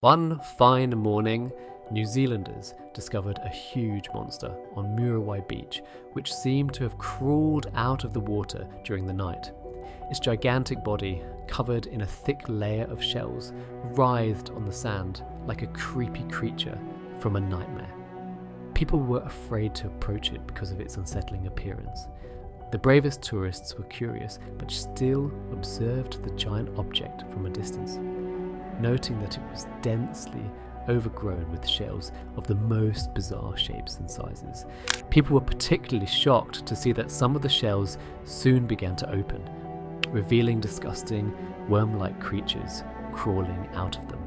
One fine morning, New Zealanders discovered a huge monster on Muriwai Beach, which seemed to have crawled out of the water during the night. Its gigantic body, covered in a thick layer of shells, writhed on the sand like a creepy creature from a nightmare. People were afraid to approach it because of its unsettling appearance. The bravest tourists were curious, but still observed the giant object from a distance, noting that it was densely overgrown with shells of the most bizarre shapes and sizes. People were particularly shocked to see that some of the shells soon began to open, revealing disgusting, worm-like creatures crawling out of them.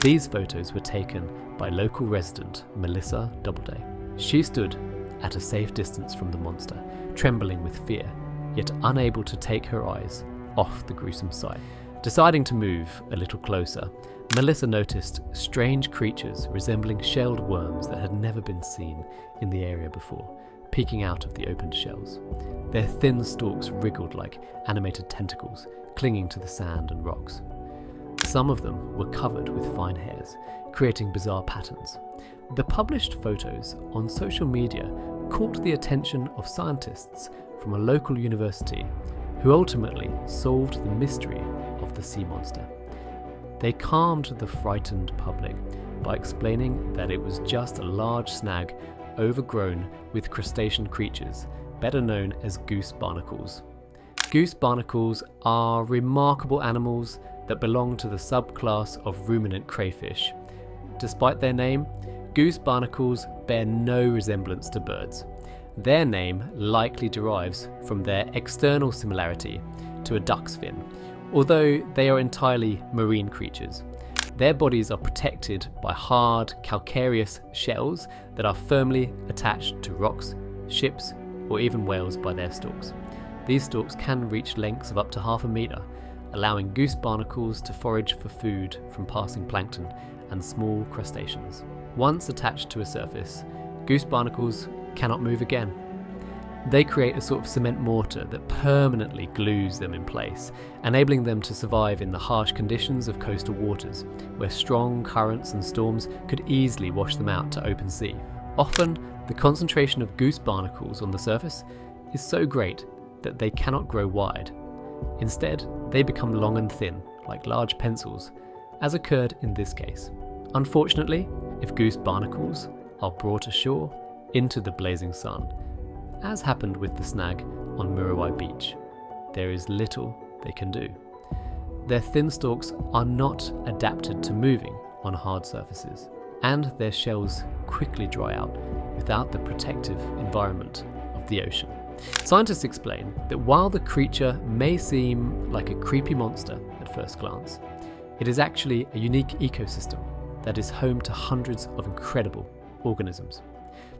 These photos were taken by local resident Melissa Doubleday. She stood at a safe distance from the monster, trembling with fear, yet unable to take her eyes off the gruesome sight. Deciding to move a little closer, Melissa noticed strange creatures resembling shelled worms that had never been seen in the area before, peeking out of the opened shells. Their thin stalks wriggled like animated tentacles, clinging to the sand and rocks. Some of them were covered with fine hairs, creating bizarre patterns. The published photos on social media caught the attention of scientists from a local university who ultimately solved the mystery of the sea monster. They calmed the frightened public by explaining that it was just a large snag overgrown with crustacean creatures, better known as goose barnacles. Goose barnacles are remarkable animals that belong to the subclass of ruminant crayfish. Despite their name, goose barnacles bear no resemblance to birds. Their name likely derives from their external similarity to a duck's fin, although they are entirely marine creatures. Their bodies are protected by hard, calcareous shells that are firmly attached to rocks, ships, or even whales by their stalks. These stalks can reach lengths of up to 1/2 meter, allowing goose barnacles to forage for food from passing plankton and small crustaceans. Once attached to a surface, goose barnacles cannot move again. They create a sort of cement mortar that permanently glues them in place, enabling them to survive in the harsh conditions of coastal waters, where strong currents and storms could easily wash them out to open sea. Often, the concentration of goose barnacles on the surface is so great that they cannot grow wide. Instead, they become long and thin, like large pencils, as occurred in this case. Unfortunately, if goose barnacles are brought ashore into the blazing sun, as happened with the snag on Muriwai Beach, there is little they can do. Their thin stalks are not adapted to moving on hard surfaces, and their shells quickly dry out without the protective environment of the ocean. Scientists explain that while the creature may seem like a creepy monster at first glance, it is actually a unique ecosystem that is home to hundreds of incredible organisms.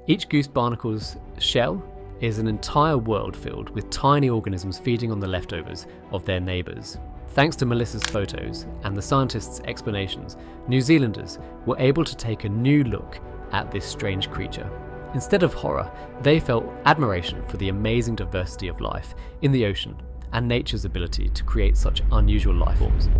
Each goose barnacle's shell is an entire world filled with tiny organisms feeding on the leftovers of their neighbours. Thanks to Melissa's photos and the scientists' explanations, New Zealanders were able to take a new look at this strange creature. Instead of horror, they felt admiration for the amazing diversity of life in the ocean and nature's ability to create such unusual life forms.